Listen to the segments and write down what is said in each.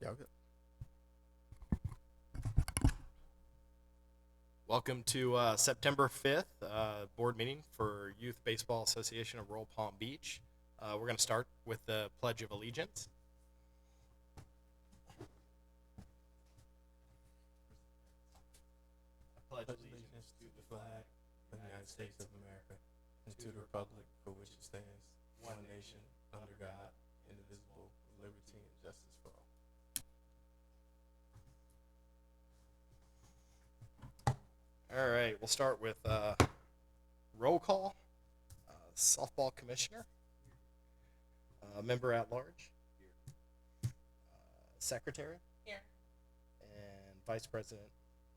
Yeah, okay. Welcome to September 5th board meeting for Youth Baseball Association of Royal Palm Beach. We're going to start with the Pledge of Allegiance. I pledge Pledge allegiance allegiance to to the the flag flag of of the the United United States States of of America America and and to to the the republic republic for for which which it it stands, stands, one one nation, nation, under under God, God, indivisible, indivisible, with with liberty liberty and and justice justice for for all. all. All right, we'll start with roll call. Softball commissioner, member at large, secretary, Here. and vice president,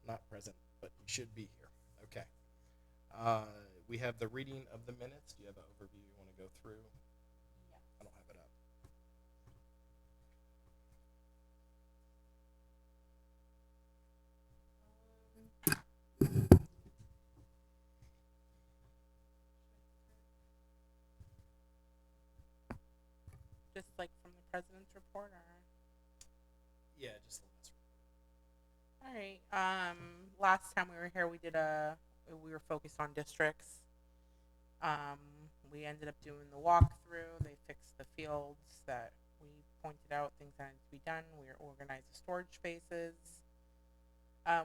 not present, but you should be here. Okay. Uh, we have the reading of the minutes. Do you have an overview you want to go through? Yeah. I don't have it up. Just like from the president's report, or Yeah, just the last all right. Last time we were here, we were focused on districts. We ended up doing the walkthrough. They fixed the fields that we pointed out things that needed to be done. We organized the storage spaces.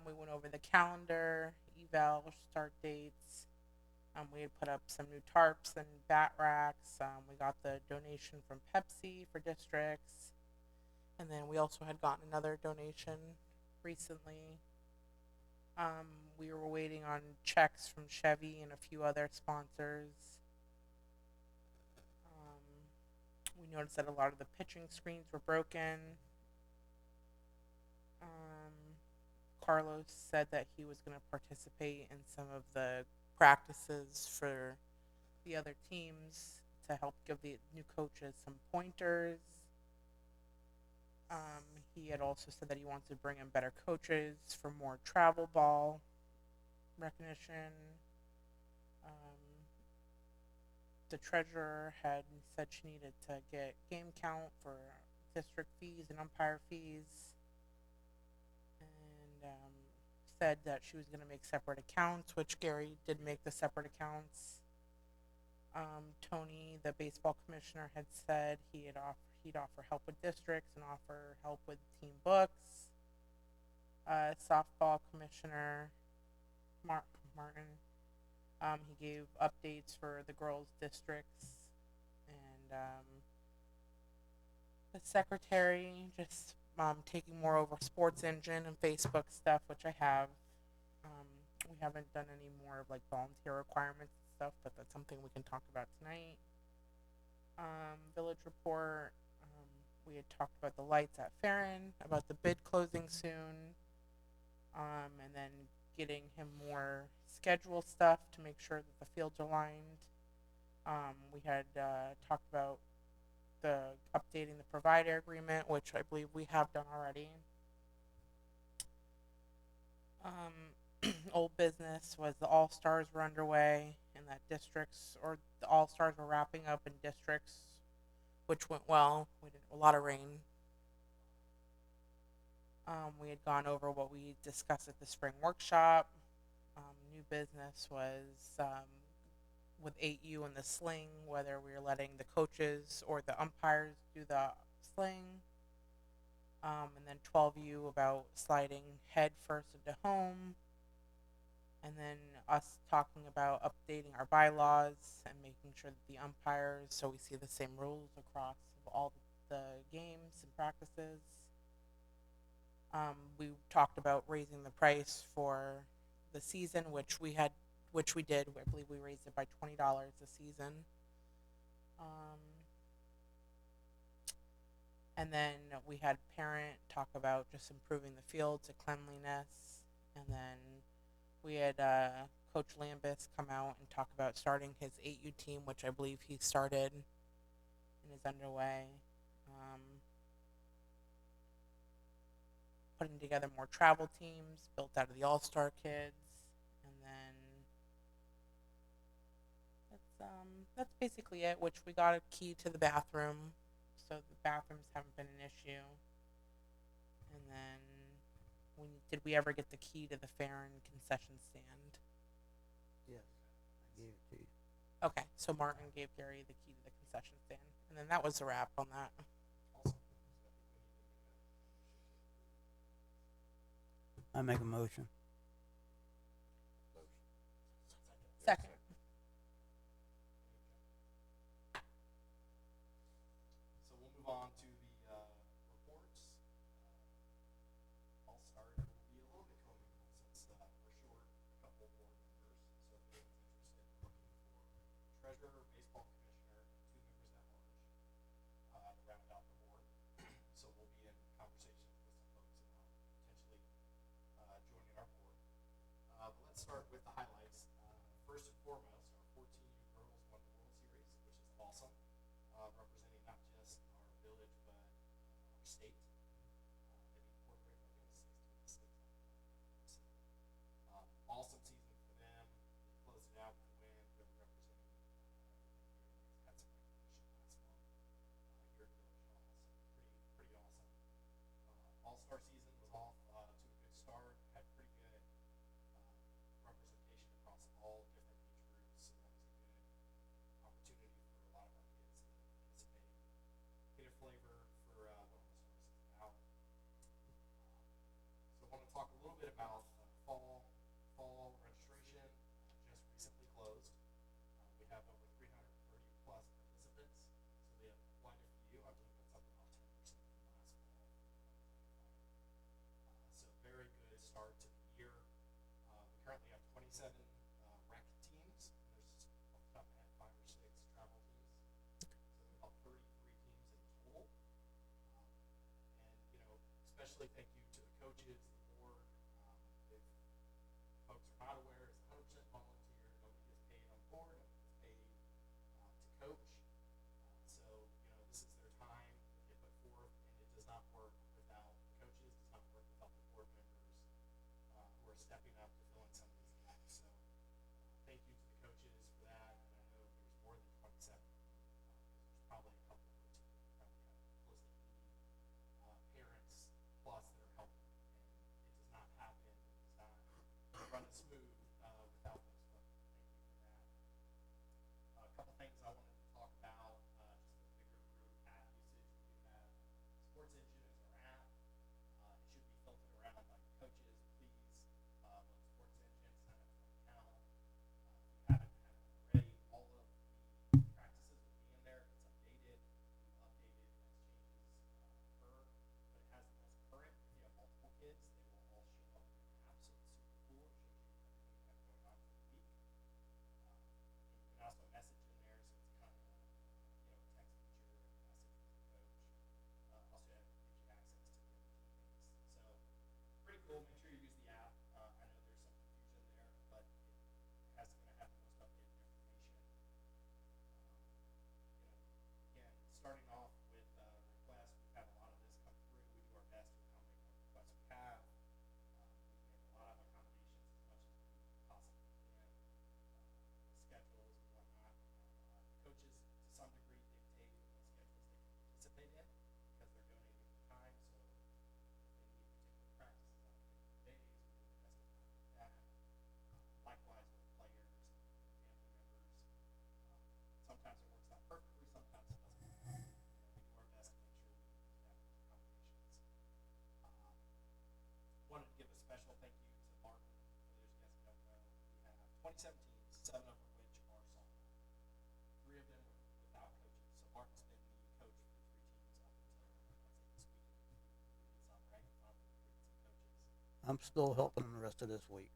We went over the calendar, eval, start dates. We had put up some new tarps and bat racks. We got the donation from Pepsi for districts. And then we also had gotten another donation recently. We were waiting on checks from Chevy and a few other sponsors. We noticed that a lot of the pitching screens were broken. Um, Carlos said that he was going to participate in some of the practices for the other teams to help give the new coaches some pointers. He had also said that he wants to bring in better coaches for more travel ball recognition. Um, the treasurer had said she needed to get game count for district fees and umpire fees, and said that she was going to make separate accounts, which Gary did make the separate accounts. Tony, the baseball commissioner, had said he'd offer help with districts and offer help with team books. Softball commissioner Martin, he gave updates for the girls' districts, and the secretary just taking more over Sports Engine and Facebook stuff, which I have. Um, we haven't done any more of like volunteer requirements and stuff, but that's something we can talk about tonight. Village report. We had talked about the lights at Farron, about the bid closing soon, and then getting him more schedule stuff to make sure that the fields are lined. We had talked about the updating the provider agreement, which I believe we have done already. Old business was the All Stars were underway, and that districts or the All Stars were wrapping up in districts, which went well. We did a lot of rain. We had gone over what we discussed at the spring workshop. New business was with 8U and the sling, whether we were letting the coaches or the umpires do the sling. And then 12U about sliding head first into home. And then us talking about updating our bylaws and making sure that the umpires, so we see the same rules across all the games and practices. We talked about raising the price for the season, which we did. I believe we raised it by $20 a season. Um, and then we had parent talk about just improving the fields and cleanliness, and then we had Coach Lambus come out and talk about starting his 8U team, which I believe he started and is underway. Um, Putting together more travel teams built out of the All Star kids, and then that's basically it. Which we got a key to the bathroom, so the bathrooms haven't been an issue. And then, did we ever get the key to the fair and concession stand? Yes, I gave it to you. Okay, so Martin gave Gary the key to the concession stand, and then that was a wrap on that. Awesome. I make a motion. Second. So we'll move on to the reports. I'll start. It will be a little bit comical since we're short a couple board members. So if anyone's interested, we're looking for treasurer, baseball commissioner, 2 members at large to round out the board. So we'll be in conversations with some folks about potentially joining our board. But let's start with the highlights. First and foremost, our 14U girls won the World Series, which is awesome, representing not just our village but our state. They beat Puerto Rico, I think it was 6 to 6. So, awesome season for them. They closed it out with a win. They were representing had some recognition last month here at Village Hall. So pretty awesome. All-Star season was off to a good start. Had pretty good representation across all different age groups, so that was a good opportunity for a lot of our kids to participate, get a flavor for what All-Star season is about. So I want to talk a little bit about fall registration. Just recently closed. We have over 330 plus participants, so we have quite a few. I believe that's up about 10% from last fall. So very good start to the year. We currently have 27 rec teams. There's off the top of my head 5 or 6 travel teams. So we have about 33 teams in total. And especially thank you to the coaches, the board. If folks are not aware, it's 100% volunteer. Nobody gets paid on board. Nobody gets paid to coach. So this is their time that they put forth, and it does not work without the coaches. Does not work without the board members who are stepping up to fill in some of these gaps. So thank you to the coaches for that. And I know there's more than 27. There's probably a couple per team. Probably have close to 80 parents plus that are helping. And it does not happen. It does not run smooth without those folks. Thank you for that. A couple things I wanted to talk about, just a bigger group app usage. We do have Sports Engine as our app. It should be filtered around by coaches. Please load Sports Engine, sign up for an account. If you haven't had it already, all of the practices will be in there. It's updated. We will update it as changes occur, but it has the most current. If you have multiple kids, they will all show up in your app, so it's super cool. It shows you everything you have going on for the week. And you can also message in there, so it's kind of a text feature and message with the coach. Also gives you access to the other teammates. So pretty cool. Make sure you use the app. I know there's some confusion there, but it has going to have the most updated information. Again, starting off with requests, we've had a lot of this come through. We do our best to accommodate what requests we have. We've made a lot of accommodations as much as we possibly can. Schedules and whatnot. Coaches, to some degree, dictate what schedules they can participate in because they're donating their time. So if they need particular practices on particular days, we do our best to accommodate that. Likewise with players and family members. Sometimes it works out perfectly, sometimes it doesn't. We do our best to make sure we have those accommodations. Wanted to give a special thank you to Martin. For those of you guys who don't know, we have 27 teams, 7 of which are softball. 3 of them were without coaches. So Martin's been the coach for the 3 teams up until, this week. We did some, right? Finally recruited some coaches. I'm still helping the rest of this week.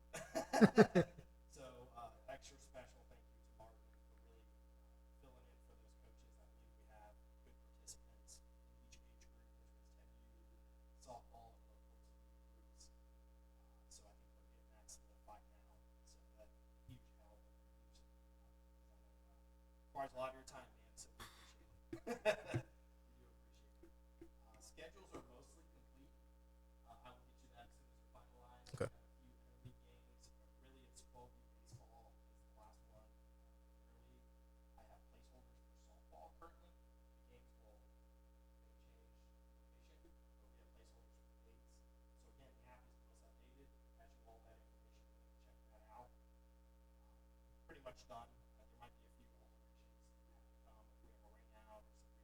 So extra special thank you to Martin for really filling in for those coaches. I believe we have good participants in each age group, which was 10U, softball, and local team groups. So I think we're getting that solidified now. So that's huge help and huge support. Requires a lot of your time, man. So we appreciate it. We do appreciate it. Schedules are mostly complete. I will get you that as soon as they're finalized. Okay. We have a few interleague games, but really it's 12U baseball is the last one for interleague. I have placeholders for softball currently. The games may change location, but we have placeholders for the dates. much done. There might be a few alterations that have to come if we have a rain out or some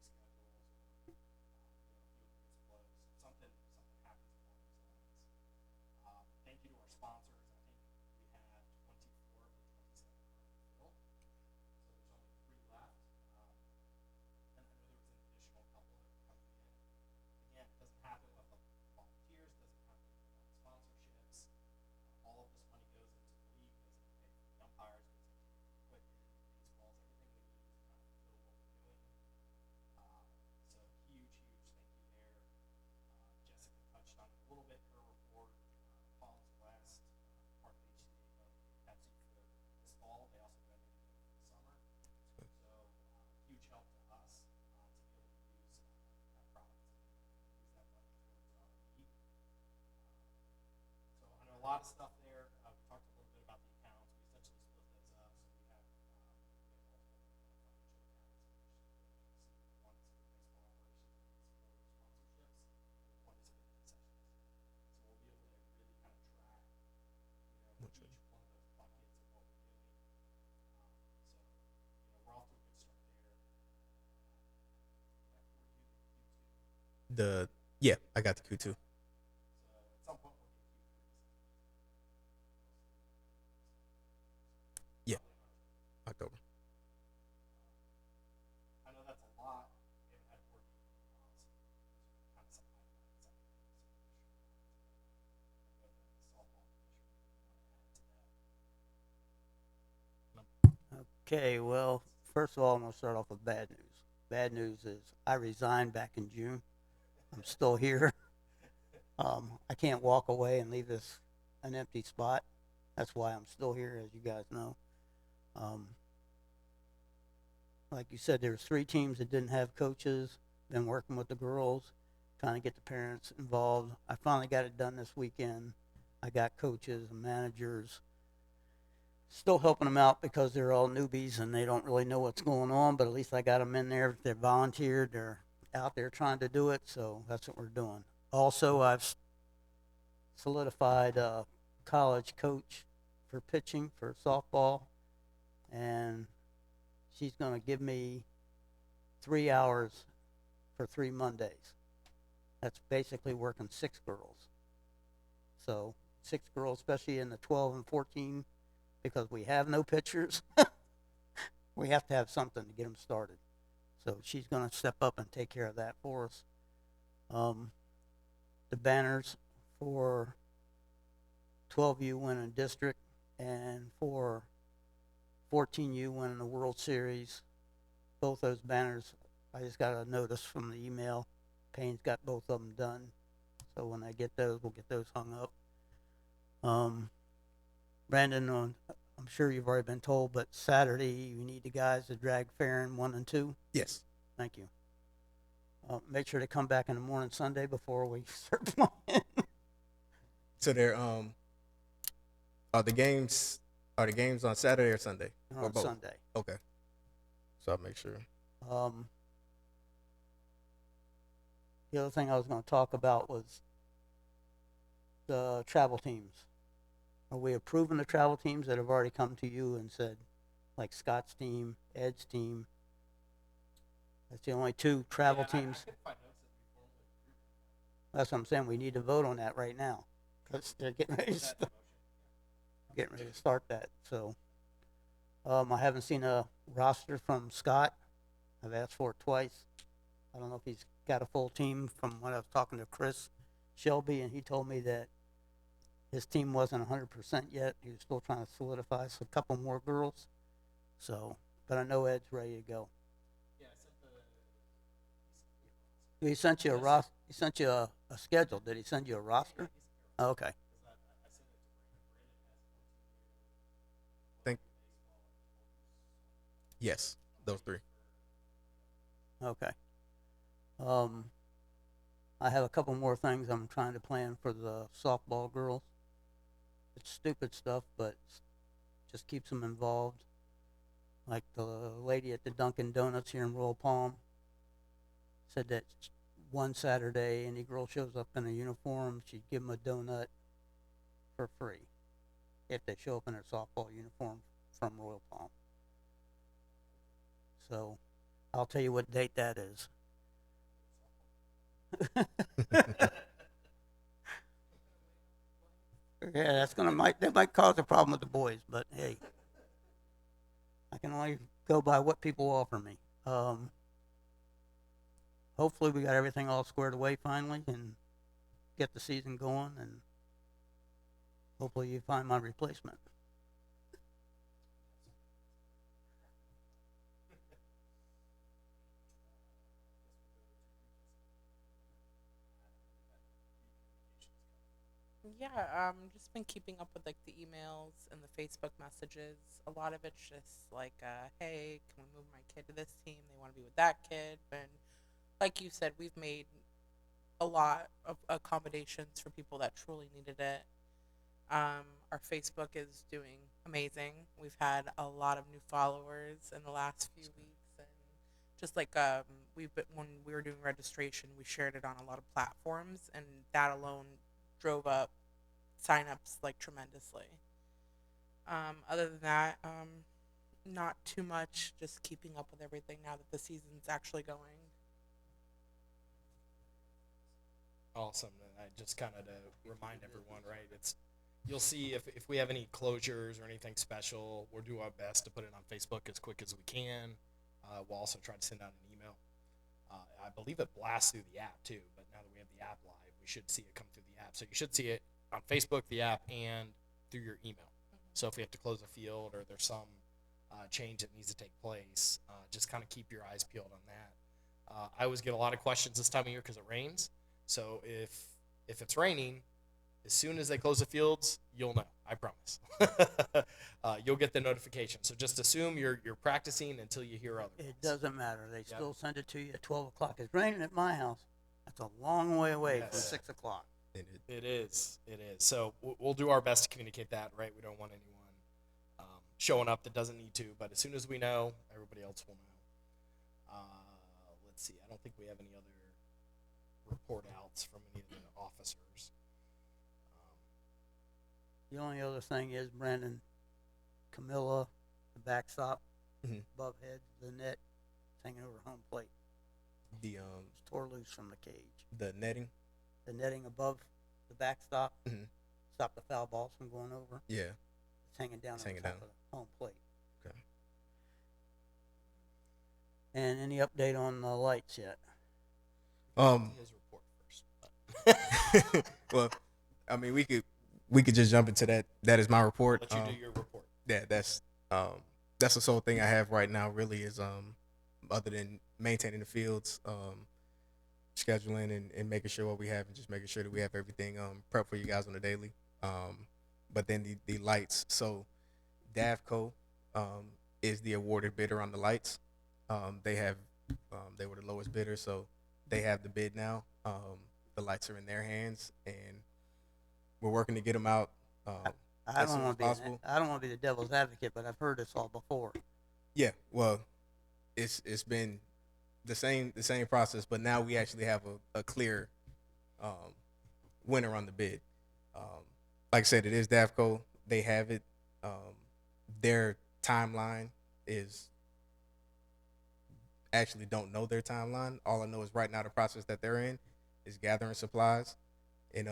reschedules or a field gets closed. Something happens along those lines. Thank you to our sponsors. I think we had 24 of the 27 currently filled, so there's only 3 left. And I know there was an additional couple that were coming in. Again, it doesn't happen without volunteers, doesn't happen without sponsorships. All of this money goes into the league, goes into pay for the umpires, goes into equipment, baseballs, everything we need to kind of fulfill what we're doing. So huge thank you there. Jessica touched on it a little bit in her report. Palms West, part of HCA donated Pepsi for this fall. They also donated it for the summer. So huge help to us to be able to use that product and use that money towards our league. So I know a lot of stuff there. We talked a little bit about the accounts. We essentially split those up. So we have multiple financial accounts. One is for baseball operations, one is for sponsorships, and one is for the concessions. So we'll be able to really kind of track, each one of those buckets of what we're doing. So we're off to a good start there. I got the Q2. So at some point we'll get Q3. Yeah. October. I know that's a lot. We haven't had a board meeting in a while, so kind of some highlights I think the softball commissioner want to add to that. Okay, well, first of all, I'm gonna start off with bad news. Bad news is I resigned back in June. I'm still here. I can't walk away and leave this an empty spot. That's why I'm still here, as you guys know. Like you said, there's 3 teams that didn't have coaches. Been working with the girls, trying to get the parents involved. I finally got it done this weekend. I got coaches and managers. Still helping them out because they're all newbies and they don't really know what's going on, but at least I got them in there. They're volunteered. They're out there trying to do it, so that's what we're doing. Also, I've solidified a college coach for pitching for softball, and she's going to give me 3 hours for 3 Mondays. That's basically working 6 girls. So 6 girls, especially in the 12 and 14, because we have no pitchers. We have to have something to get them started. So she's going to step up and take care of that for us. The banners for 12U winning district and for 14U winning the World Series. Both those banners, I just got a notice from the email. Payne's got both of them done. So when I get those, we'll get those hung up. Brandon, I'm sure you've already been told, but Saturday you need the guys to drag Farron 1 and 2. Yes. Thank you. Make sure to come back in the morning Sunday before we start playing. So they're are the games on Saturday or Sunday? Or On both? Sunday. Okay. So I'll make sure. The other thing I was going to talk about was the travel teams. Are we approving the travel teams that have already come to you and said, like Scott's team, Ed's team? That's the only 2 travel teams. I couldn't find notes that we formally approved them. That's what I'm saying. We need to vote on that right now because they're getting ready to Is that the start that. So, I haven't seen a roster from Scott. I've asked for it twice. I don't know if he's got a full team. From when I was talking to Chris Shelby, and he told me that his team wasn't 100% yet. He was still trying to solidify a couple more girls. So, but I know Ed's ready to go. Yeah, I sent He sent you a roster. He sent you a schedule. Did he send you a roster? Oh, okay. I sent it to Brandon. Thank- Brandon has 14 Yes. Those 3. Okay. I have a couple more things I'm trying to plan for the softball girls. It's stupid stuff, but just keeps them involved. Like the lady at the Dunkin' Donuts here in Royal Palm said that one Saturday, any girl shows up in a uniform, she'd give them a donut for free if they show up in their softball uniform from Royal Palm. So I'll tell you what date that is. Yeah, that might cause a problem with the boys, but hey, I can only go by what people offer me. Hopefully we got everything all squared away finally and get the season going, and hopefully you find my replacement. Yeah, just been keeping up with like the emails and the Facebook messages. A lot of it's just like, hey, can we move my kid to this team? They want to be with that kid. And like you said, we've made a lot of accommodations for people that truly needed it. Our Facebook is doing amazing. We've had a lot of new followers in the last few weeks, and just like when we were doing registration, we shared it on a lot of platforms, and that alone drove up signups like tremendously. Other than that, not too much. Just keeping up with everything now that the season's actually going. Awesome. And I just kind of to remind everyone, right? You'll see if we have any closures or anything special, we'll do our best to put it on Facebook as quick as we can. We'll also try to send out an email. I believe it blasts through the app too, but now that we have the app live, we should see it come through the app. So you should see it on Facebook, the app, and through your email. So if we have to close a field or there's some change that needs to take place, just kind of keep your eyes peeled on that. I always get a lot of questions this time of year because it rains. So if it's raining, as soon as they close the fields, you'll know. I promise. You'll get the notification. So just assume you're practicing until you hear otherwise. It doesn't matter. They still send it to you at 12 o'clock. It's raining at my house. That's a long way away from Yes. 6 o'clock. It is. So we'll do our best to communicate that, right? We don't want anyone showing up that doesn't need to, but as soon as we know, everybody else will know. Let's see. I don't think we have any other report outs from any of the officers. The only other thing is Brandon, Camilla, the backstop, above head, the net, it's hanging over home plate. The It's tore loose from the cage. the netting. The netting above the backstop Mhm. stop the foul balls from going over. Yeah. It's hanging down It's on hanging top down. of the home plate. Okay. And any update on the lights yet? His report first. Well, I mean, we could just jump into that. That is my report. Let you do your report. Yeah, that's the sole thing I have right now. Really, is other than maintaining the fields, scheduling and making sure what we have, and just making sure that we have everything prepped for you guys on the daily. But then the lights. So Davco is the awarded bidder on the lights. They were the lowest bidder, so they have the bid now. The lights are in their hands, and we're working to get them out. I As don't soon want as to be possible. I don't want to be the devil's advocate, but I've heard this all before. Yeah, well, it's been the same process, but now we actually have a clear winner on the bid. Like I said, it is Davco. They have it. Their timeline is actually don't know their timeline. All I know is right now the process that they're in is gathering supplies and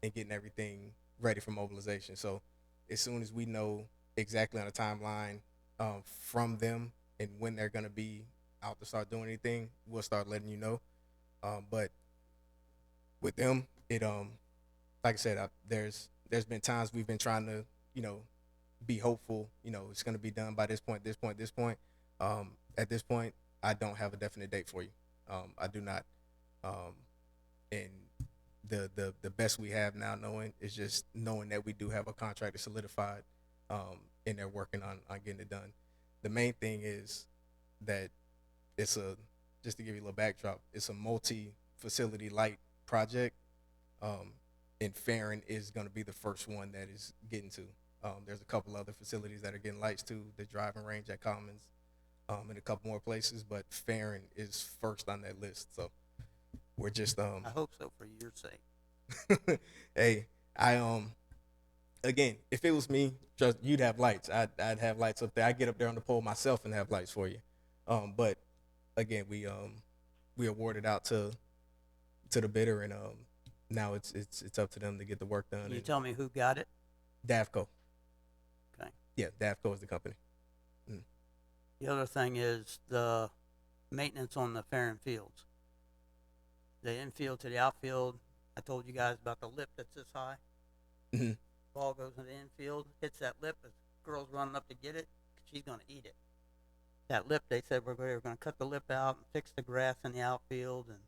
getting everything ready for mobilization. So as soon as we know exactly on the timeline from them and when they're gonna be out to start doing anything, we'll start letting you know. But with them, it like I said, there's been times we've been trying to be hopeful. It's gonna be done by this point. At this point, I don't have a definite date for you. I do not. And the best we have now is just knowing that we do have a contract solidified, and they're working on getting it done. The main thing is that just to give you a little backdrop, it's a multi-facility light project, and Farron is going to be the first one that is getting to. There's a couple other facilities that are getting lights too, the driving range at Commons, and a couple more places, but Farron is first on that list. So we're just I hope so for your sake. hey, again, if it was me, you'd have lights. I'd have lights up there. I get up there on the pole myself and have lights for you. But again, we awarded out to the bidder, and now it's up to them to get the work done. Can you And tell me who got it? Davco, Okay. yeah, Davco is the company. The other thing is the maintenance on the Farron Fields. The infield to the outfield. I told you guys about the lip that's this high. hmm Ball goes in the infield, hits that lip. As girl's running up to get it, she's gonna eat it. That lip, they said we're going to cut the lip out and fix the grass in the outfield, and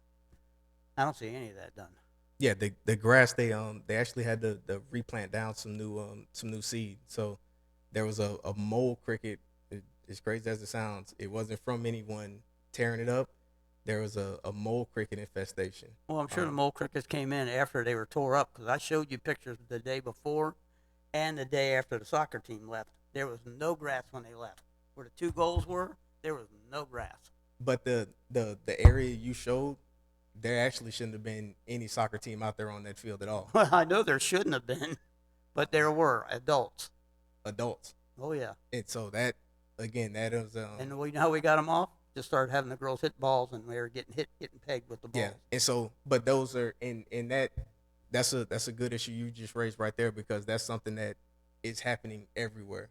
I don't see any of that done. Yeah, the grass they actually had to replant down some new seed. So there was a mole cricket. As crazy as it sounds, it wasn't from anyone tearing it up. There was a mole cricket infestation. Well, I'm sure the mole crickets came in after they were tore up because I showed you pictures the day before and the day after the soccer team left. There was no grass when they left. Where the 2 goals were, there was no grass. But the area you showed, there actually shouldn't have been any soccer team out there on that field at all. Well, I know there shouldn't have been, but there were adults. Adults. Oh yeah. And so that again, that was And we know how we got them off. Just started having the girls hit balls, and they were getting pegged with the balls. yeah. And so, but those are in that's a good issue you just raised right there, because that's something that is happening everywhere.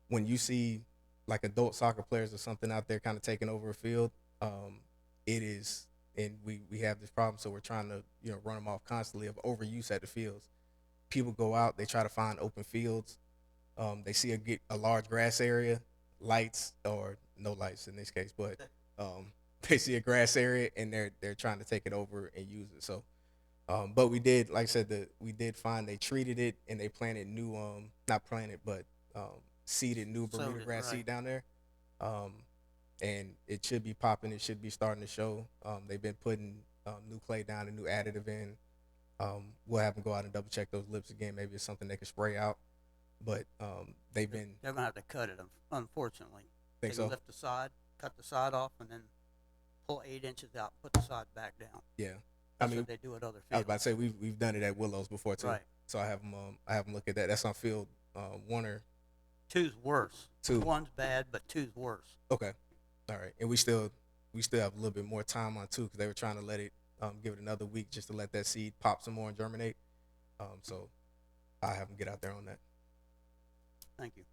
When you see like adult soccer players or something out there kind of taking over a field, it is, and we have this problem, so we're trying to run them off constantly of overuse at the fields. People go out, they try to find open fields, they see a large grass area, lights or no lights in this case, but they see a grass area and they're trying to take it over and use it. So, but we did, like I said, we did find they treated it and they planted new, not planted, but seeded new Bermuda grass seed down there. And it should be popping. It should be starting to show. They've been putting new clay down and new additive in. We'll have them go out and double check those lips again. Maybe it's something they can spray out. But they're gonna have to cut it, unfortunately. Think They so? lift the side, cut the side off, and then pull 8 inches out, put the side back down. Yeah. That's I mean, what they do at other fields. I was about to say we've done it at Willows before too. Right. So I have them look at that. That's on field 1 or 2's worse. 2. 1's bad, but 2's worse. Okay. All right. And we still have a little bit more time on 2 because they were trying to let it give it another week just to let that seed pop some more and germinate. So I have them get out there on that. Thank you.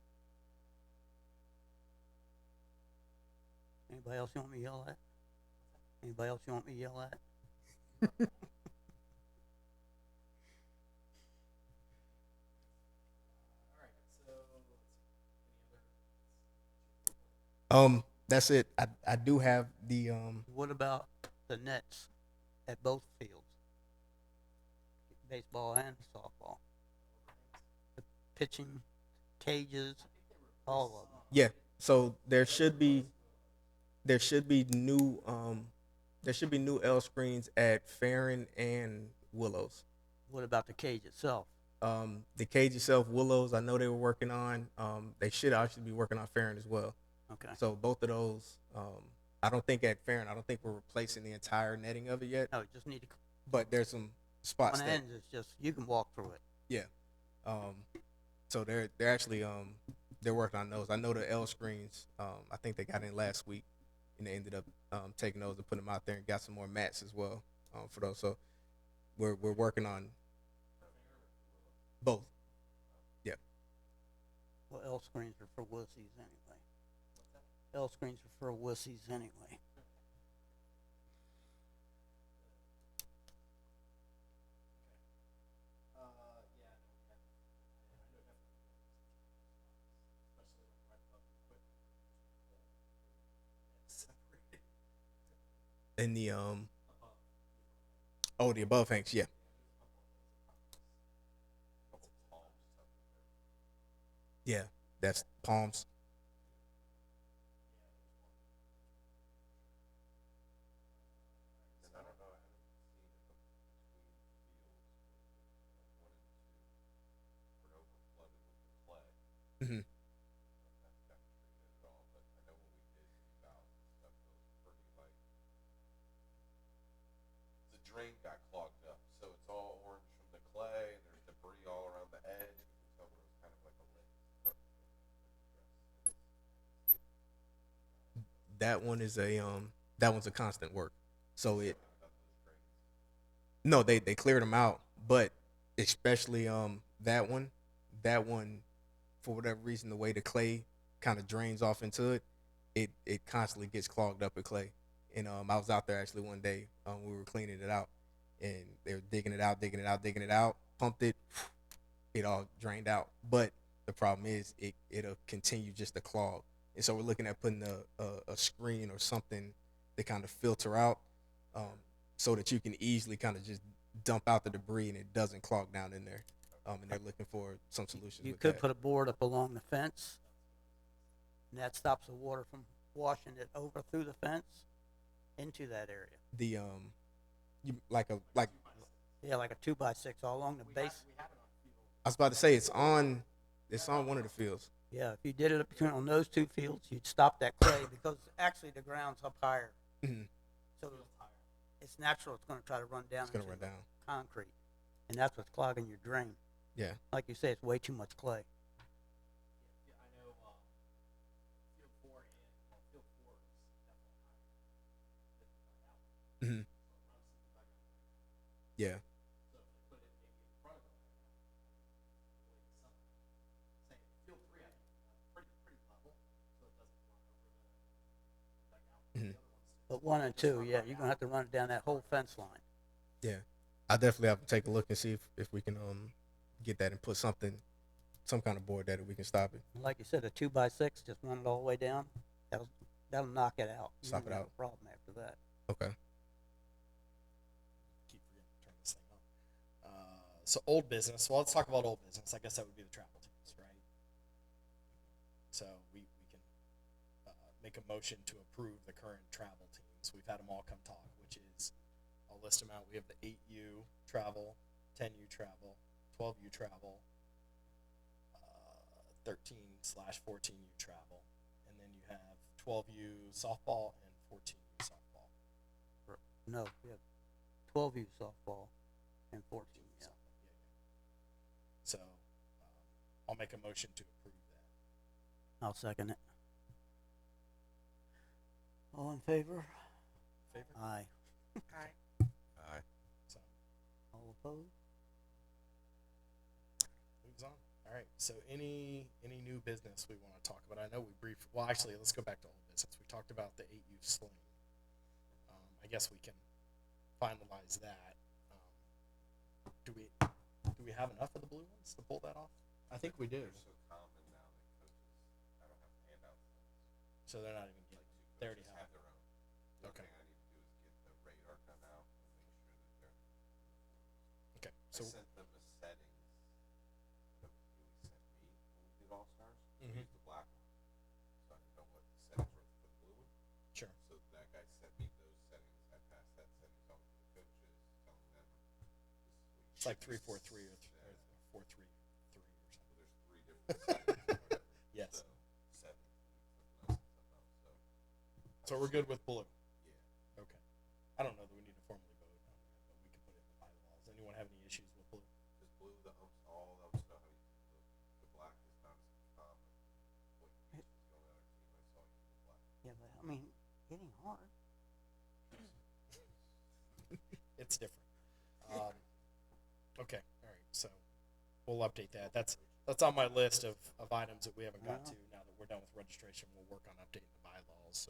Anybody else you want me to yell at? Anybody else you want me to yell at? All right, so any other? That's it. I do have the What about the nets at both fields? Baseball and softball. The pitching cages, all of them. yeah. So there should be new L screens at Farron and Willows. What about the cage itself? The cage itself, Willows, I know they were working on. They should actually be working on Farron as well. Okay. So both of those, I don't think at Farron, I don't think we're replacing the entire netting of it yet. No, you just need to. But there's some spots On that, ends, it's just you can walk through it. yeah. So they're actually they're working on those. I know the L screens. I think they got in last week, and they ended up taking those and putting them out there and got some more mats as well for those. So we're working on both. Yeah. Well, L screens are for wussies anyway. L screens are for wussies anyway. Yeah, I know definitely, especially when right above the equipment. Separated And the above. the above hanks, yeah. Yeah, that's palms. Mm-hmm. The drain got clogged up, so it's all orange from the clay, and there's debris all around the edge. You can tell there was kind of like a lake. that one is that one's a constant work. So it no, they cleared them out, but especially that one for whatever reason the way the clay kind of drains off into it, it constantly gets clogged up with clay. And I was out there actually one day, we were cleaning it out, and they were digging it out, digging it out, pumped it, it all drained out. But the problem is it'll continue just to clog. And so we're looking at putting a screen or something to kind of filter out, so that you can easily kind of just dump out the debris and it doesn't clog down in there. And they're looking for some solutions. You with could that. put a board up along the fence, and that stops the water from washing it over through the fence into that area. The you like Yeah, like a 2x6 all along the base. I was about to say it's on one of the fields. Yeah, if you did it between on those two fields, you'd stop that clay because actually the ground's up higher. Mhm. So it's natural. It's going to try to run down. It's gonna into run down. concrete, and that's what's clogging your drain. Yeah. Like you say, it's way too much clay. Yeah, I know, field 4 and, well, field 4 is definitely higher than the dugout. Mhm. So it runs to the dugout. Yeah. So if they put it maybe in front of the dugout, avoid the sun. Same, field 3, I think, pretty level, so it doesn't run over the dugout. Mhm. The other ones, But 1 and 2, yeah, you're gonna have to run it down that whole fence line. Yeah. I definitely have to take a look and see if we can get that and put some kind of board that we can stop it. Like you said, a 2x6, just run it all the way down. That'll knock it out. You Stop won't it have out. a problem after that. Okay. Keep forgetting to turn this thing on. So old business. Well, let's talk about old business. I guess that would be the travel teams, right? So we can make a motion to approve the current travel teams. We've had them all come talk, which is, I'll list them out. We have the 8U travel, 10U travel, 12U travel, 13/14U travel, and then you have 12U softball and 14U softball. No, we have 12U softball and 14. Yeah. So I'll make a motion to approve that. I'll second it. All in favor? Favor? Aye. Alright. All right. So All opposed? moves on. All right. So any new business we want to talk about? I know we briefed. Well, actually, let's go back to old business. We talked about the 8U sling. I guess we can finalize that. Do we have enough of the blue ones to pull that off? I think we do. They're so common now that coaches, I don't have handouts. So they're not even getting. They already Coaches have. their own. The Okay. thing I need to do is get the radar gun out and make sure that they're. Okay. I So sent them the settings that Huey sent me when we did All Stars. We Mhm. used the black one, so I didn't know what the settings were for the blue one. sure. So that guy sent me those settings. I passed that settings on to the coaches, telling them this is what you It's like should 3-4-3 or set. 4-3-3 or something. Well, there's 3 different settings. or whatever. Yes. So, settings, something else, and something else. So we're good with blue. Yeah. Okay. I don't know that we need to formally vote on that, but we can put it in the bylaws. Anyone have any issues with blue? Is blue the umps, all the umps know how to use blue? The black is not as common. What you use is the only other team I saw use the black. Yeah, but I mean, getting hard. It's different. Okay. All right. So we'll update that. That's on my list of items that we haven't got to. Now that we're done with registration, we'll work on updating the bylaws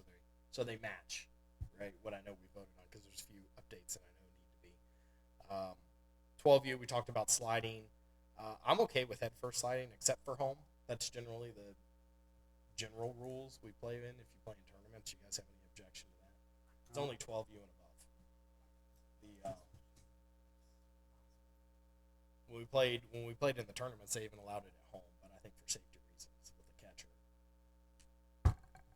so they match, right? What I know we voted on, because there's a few updates that I know need to be. 12U, we talked about sliding. I'm okay with head first sliding, except for home. That's generally the general rules we play in. If you play in tournaments, you guys have any objection to that? It's only 12U and above. When we played in the tournaments, they even allowed it at home, but I think for safety reasons with the catcher,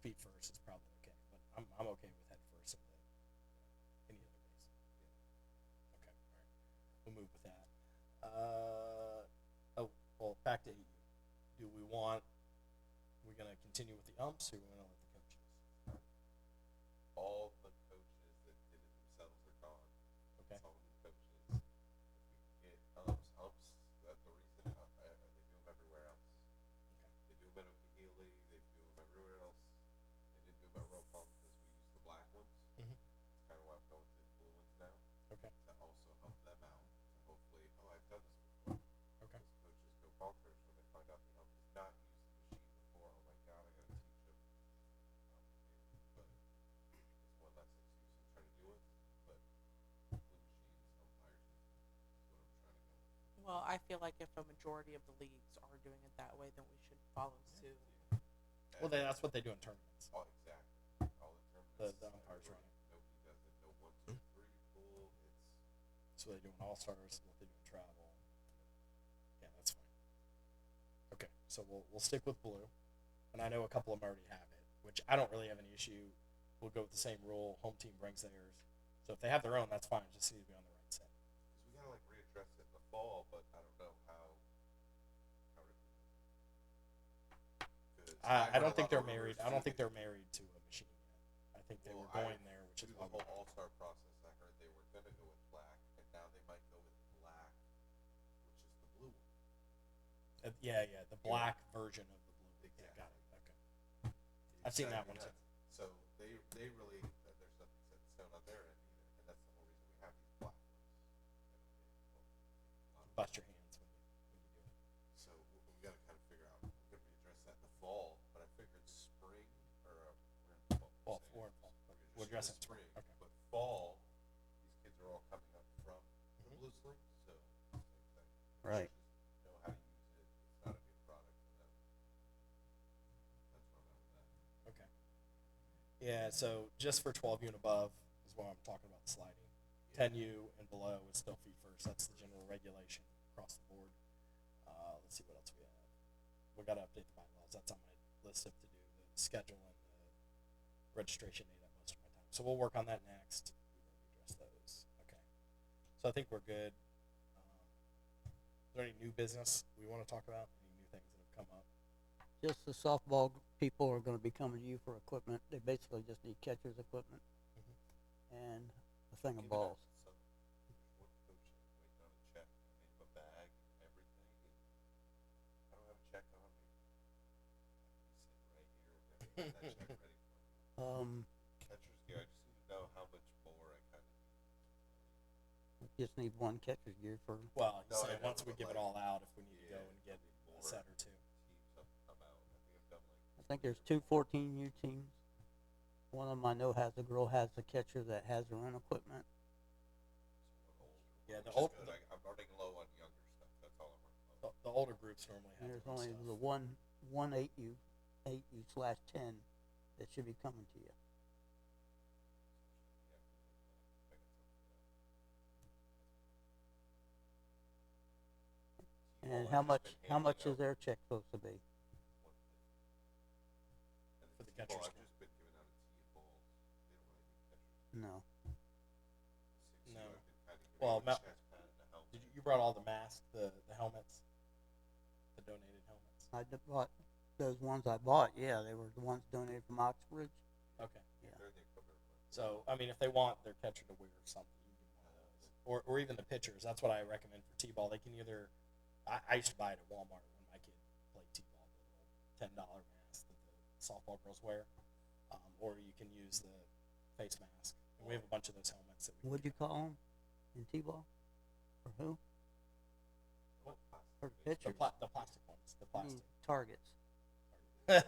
feet first is probably okay. But I'm okay with head first in any other base. Yeah. Okay, all right, we'll move with that. Back to 8U. Do we want? We're gonna continue with the umps, or we want to let the coaches? All the coaches that did it themselves are gone. Okay. Some of the coaches, if we can get umps, that's the reason they do them everywhere else. Okay. They do them at O'Keefe, they do them everywhere else. They didn't do them at Royal Palm because I feel like if a majority of the leagues are doing it that way, then we should follow suit. Well, that's what they do in tournaments. Oh, exactly. All the tournaments. The umpires run it. Nobody does it. No 1, 2, 3 pool. It's So they do in All Stars, what they do in travel. Yeah, that's fine. Okay, so we'll stick with blue, and I know a couple of them already have it, which I don't really have any issue. We'll go with the same rule. Home team brings theirs. So if they have their own, that's fine. Just need to be on the right set. because we gotta like readdress it in the fall, but I don't know how. I don't think they're married. I don't think they're married to a machine yet. I think they were going there, which is through why the whole All-Star process. I heard they were gonna go with black, and now they might go with black, which is the blue one. yeah, the black version of the blue. Yeah, Exactly. got it. Okay. I've seen that one too. So they really there's nothing set in stone on their end either, and that's the whole reason we have these black ones. Bust your hands when you do it. So we got to kind of figure out. We're going to readdress that in the fall, but I figured spring or we're in fall. Well, we're in fall. We're addressing spring. Okay. But fall, these kids are all coming up from the Mhm. blue sling, so same thing. Right. Just know how to use it. It's not a new product for them. That's where I'm at with that. Okay. Yeah, so just for 12U and above is what I'm talking about the sliding. 10U and below is still feet first. That's the general regulation across the board. Let's see what else we have. We got to update the bylaws. That's on my list of to do. The schedule and the registration date at most of my time. So we'll work on that next. We've already addressed those. Okay. So I think we're good. Is there any new business we want to talk about? Any new things that have come up? Just the softball people are gonna be coming to you for equipment. They basically just need catcher's equipment and a thing of Giving balls. out some, one coach is waiting on a check. I made him a bag and everything. And I don't have a check on me. He's sitting right here. We're gonna get that check ready for him. Catcher's gear. I just need to know how much more I kind of need. Just need one catcher's gear for, Well, No, so I know, once we but give it like- all out, if we need to go Yeah, and get I a mean, set more or two. teams I'm out. I think I've done like. I think there's two 14U teams. One of them I know has, a girl has a catcher that has her own equipment. Someone older. Yeah, the which is old- good. I'm running low on younger stuff. That's all I'm running low. The older groups normally have And there's their own only stuff. the one 8U/10 that should be coming to you. And how much is their check supposed to be? For the catcher's I've gear. just been giving out a tee of balls. They don't really need catchers. No. No. I've been kind of Well, giving out Mel- a chest pad and a helmet. You brought all the masks, the helmets, the donated helmets. Bought those ones I bought. Yeah, they were the ones donated from Oxbridge. Okay. Yeah. They're the equipment one. So I mean, if they want their catcher to wear something, you can give them one of those, or even the pitchers. That's what I recommend for t-ball. They can either. I used to buy it at Walmart when my kid played t-ball, the little $10 mask that the softball girls wear, or you can use the face mask. And we have a bunch of those helmets that we. What'd you call them in T-ball? For who? What? For the The, pitchers. the plastic ones. The I mean, plastic. targets. So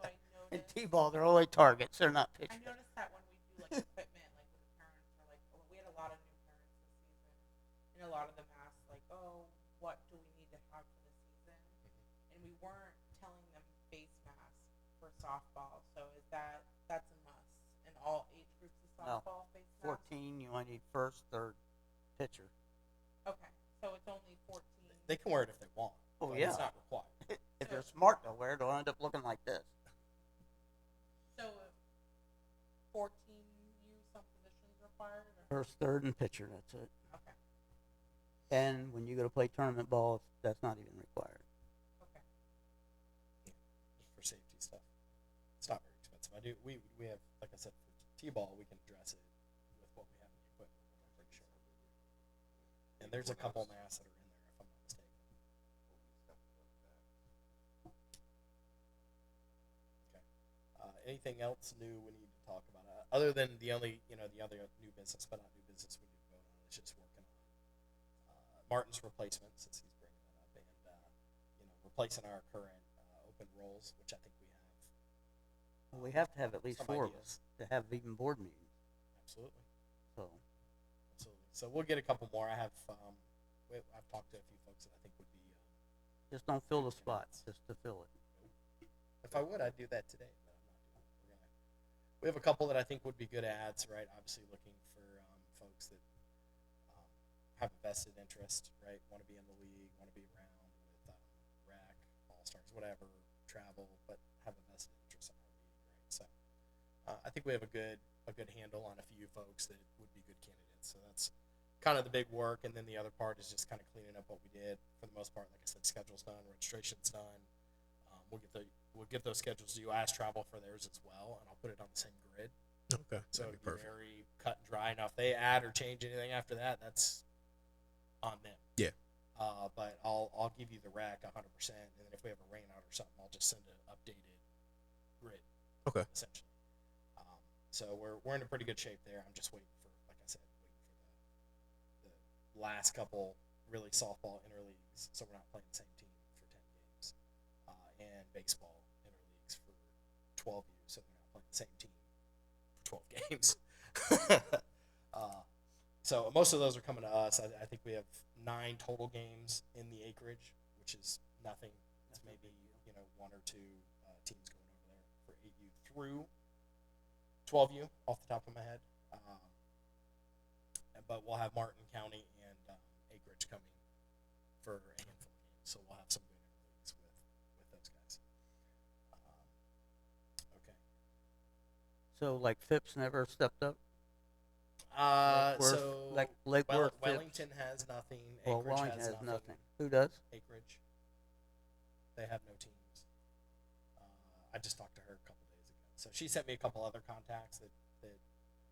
I In noticed. T-ball, they're only targets. They're not I pitchers. noticed that when we do like equipment, like with the parents, or like we had a lot of new parents this season, and a lot of them asked like, "Oh, what do we need to have for the season?" And we weren't telling them face masks for softball. So that's a must in all age groups of No. softball face masks? 14, you only need first, third, pitcher. Okay, so it's only 14. They can wear it if they want. Oh, but yeah. It's not required. If they're smart, they'll wear it. They'll end up looking like this. So 14U some positions required? Or? First, third, and pitcher. That's it. Okay, And when you go to play tournament ball, that's not even required. okay. Just for safety stuff. It's not very expensive. We have, like I said, for t-ball we can address it with what we have in the equipment. I'm pretty sure. And there's a couple masks that are in there, if I'm not mistaken. Okay. Anything else new we need to talk about? Other than the other new business, but not new business we need to vote on. Is just working on Martin's replacement, since he's bringing that up, and replacing our current open roles, which I think we have. Well, we have to have at least Some 4 of ideas. us to have even board meetings. Absolutely. So Absolutely. So we'll get a couple more. I have I've talked to a few folks that I think would be. Just don't fill the spot, just to fill it. If I would, I'd do that today, but I'm not doing it. We have a couple that I think would be good ads, right? Obviously, looking for folks that have a vested interest, right? Want to be in the league, want to be around with rec, all stars, whatever, travel, but have a vested interest in our league, right? So I think we have a good handle on a few folks that would be good candidates. So that's kind of the big work, and then the other part is just kind of cleaning up what we did. For the most part, like I said, schedule's done, registration's done. We'll get those schedules to you. I asked travel for theirs as well, and I'll put it on the same grid. Okay. So That'd it'd be be perfect. very cut and dry. Now, if they add or change anything after that, that's on them. Yeah. But I'll give you the rack 100%, and then if we have a rain out or something, I'll just send an updated grid. Okay. Essentially. So we're in a pretty good shape there. I'm just waiting for, like I said, the last couple really softball interleagues, so we're not playing the same team for 10 games, and baseball interleagues for 12U, so they're not playing the same team for 12 games. So most of those are coming to us. I think we have 9 total games in the acreage, which is nothing. It's maybe 1 or 2 teams going over there for 8U through 12U off the top of my head. But we'll have Martin County and acreage coming for a handful of games, so we'll have some good interleagues with those guys. Okay. So like Phipps never stepped up? So Lake Worth, Phipps. Wellington has nothing. Well, Acreage Wellington has has nothing. Who does? Acreage. They have no teams. I just talked to her a couple days ago. So she sent me a couple other contacts that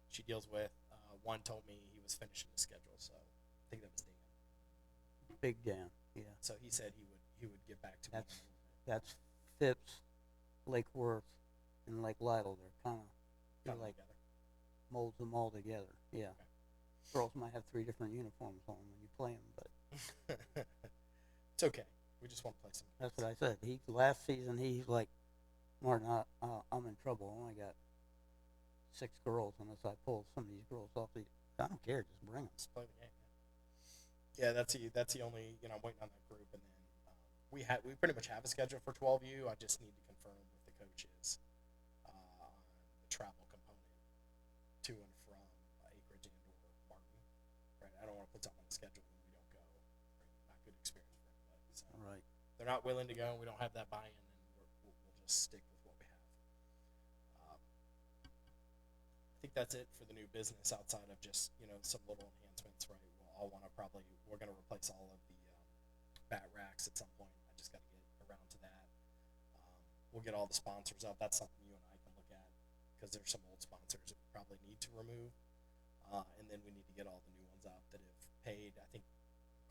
she deals with. One told me he was finishing the schedule, so I think that was Dan. Big Dan, yeah. So he said he would get back to me. That's That's Phipps, Lake Worth, and Lake Lytle. They're kind of Come like together. molds them all together. Yeah. Okay. Girls might have 3 different uniforms on when you play them, but It's okay. We just want to play some. that's what I said. Last season he's like, Martin, I'm in trouble. I only got 6 girls unless I pull some of these girls off the. I don't care. Just bring them. Just play the game. Yeah, that's the only I'm waiting on that group, and then we pretty much have a schedule for 12U. I just need to confirm with the coaches on the travel component to and from Acreage and or Martin. Right, I don't want to put something on the schedule and we don't go. Right? Not good experience for anybody. So Right. they're not willing to go, and we don't have that buy-in, then we'll just stick with what we have. I think that's it for the new business outside of just some little enhancements, right? We're going to replace all of the bat racks at some point. I just got to get around to that. We'll get all the sponsors up. That's something you and I can look at because there's some old sponsors that we probably need to remove, and then we need to get all the new ones up that have paid. I think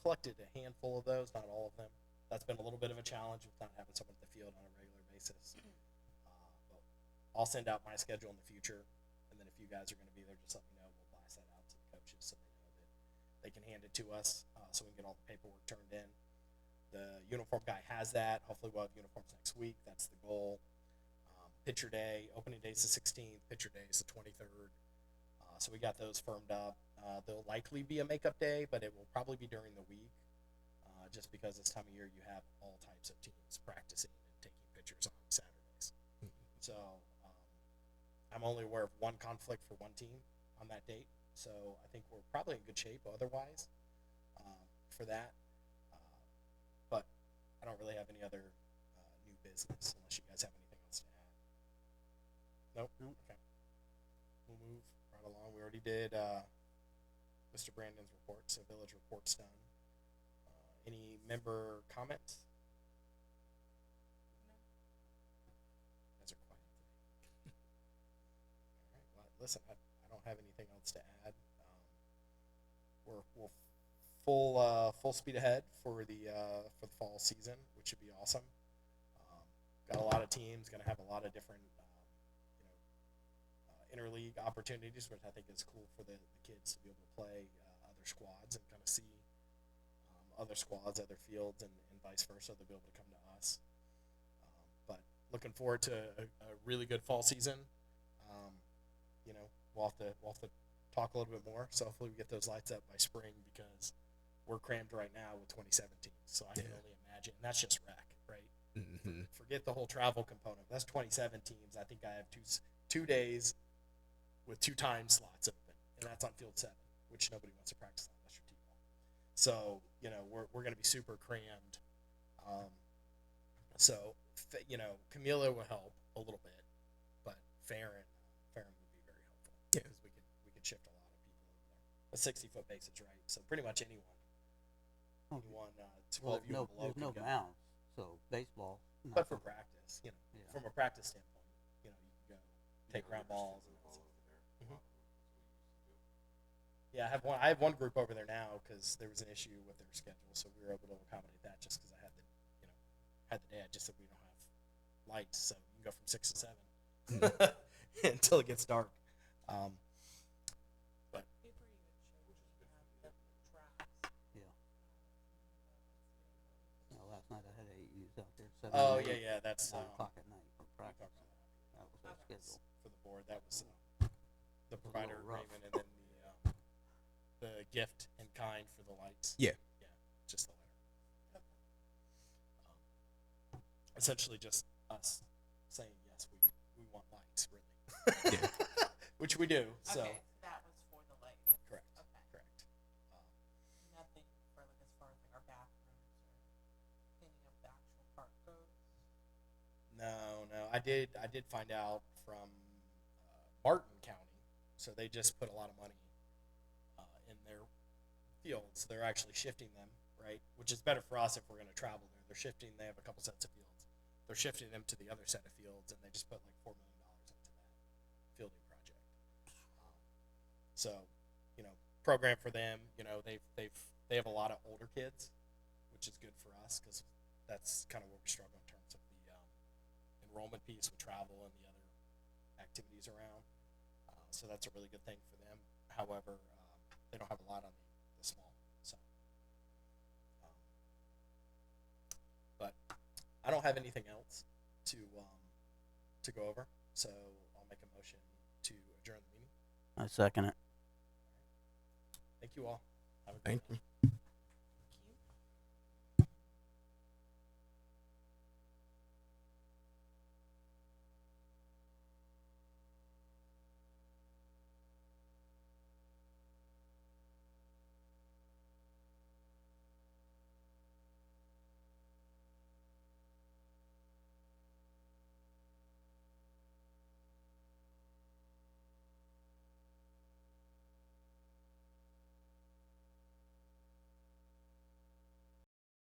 collected a handful of those, not all of them. That's been a little bit of a challenge with not having someone at the field on a regular basis. But I'll send out my schedule in the future, and then if you guys are going to be there, just let me know. We'll blast that out to the coaches so they know that they can hand it to us, so we can get all the paperwork turned in. The uniform guy has that. Hopefully we'll have uniforms next week. That's the goal. Pitcher day, opening day is the 16th. Pitcher day is the 23rd. So we got those firmed up. There'll likely be a makeup day, but it will probably be during the week, just because this time of year you have all types of teams practicing and taking pictures on Saturdays. So I'm only aware of one conflict for one team on that date. So I think we're probably in good shape otherwise for that. But I don't really have any other new business unless you guys have anything else to add. Nope. Okay. We'll move right along. We already did Mr. Brandon's report, so village report's done. Any member comments? No. You guys are quiet today. All right. Well, listen, I don't have anything else to add. We're full speed ahead for the fall season, which should be awesome. Got a lot of teams, going to have a lot of different interleague opportunities, which I think is cool for the kids to be able to play other squads and kind of see other squads, other fields, and vice versa. They'll be able to come to us. But looking forward to a really good fall season. We'll have to talk a little bit more. So hopefully we get those lights up by spring because we're crammed right now with 27 teams, so I can Yeah. only imagine. And that's just rec, right? Mm-hmm. Forget the whole travel component. That's 27 teams. I think I have 2 days with 2 time slots open, and that's on field 7, which nobody wants to practice on unless you're T-ball. So we're going to be super crammed. So Camila will help a little bit, but Farron would be very helpful Yeah. because we could shift a lot of people over there. A 60-foot base is right, so pretty much anyone Oh, 12 you no, and below there's can no go. mounds, so baseball. not But for so- practice, Yeah. from a practice standpoint, you can go take Yeah, ground there's balls. two And group that over there. Mhm. A lot of them, that's what we used to do. Yeah, I have one group over there now because there was an issue with their schedule, so we were able to accommodate that just because I had the day. I just said we don't have lights, so you can go from 6 to 7 until it gets dark. But Last night I had 8 U's out there. 7 oh to 8, yeah, that's 9 o'clock at night for we talked practice. about that. That was our schedule. For the board. That was the provider rough. agreement, and then the gift in kind for the lights. Yeah. Yeah, just the letter. Essentially, just us saying yes, we want lights, really. Yeah. Which we do. So Okay, so that was for the light. correct. Okay. Correct. Nothing for like as far as like our bathrooms or cleaning up the actual park goes. No. I did find out from Martin County, so they just put a lot of money in their fields. They're actually shifting them, right? Which is better for us if we're going to travel there. They're shifting. They have a couple sets of fields. They're shifting them to the other set of fields, and they just put like $4 million into that fielding project. So, program for them. They have a lot of older kids, which is good for us because that's kind of where we struggle in terms of the enrollment piece with travel and the other activities around. So that's a really good thing for them. However, they don't have a lot on the small. So, but I don't have anything else to go over. So I'll make a motion to adjourn the meeting. I second it. Thank you all. Have a good Thank one. you.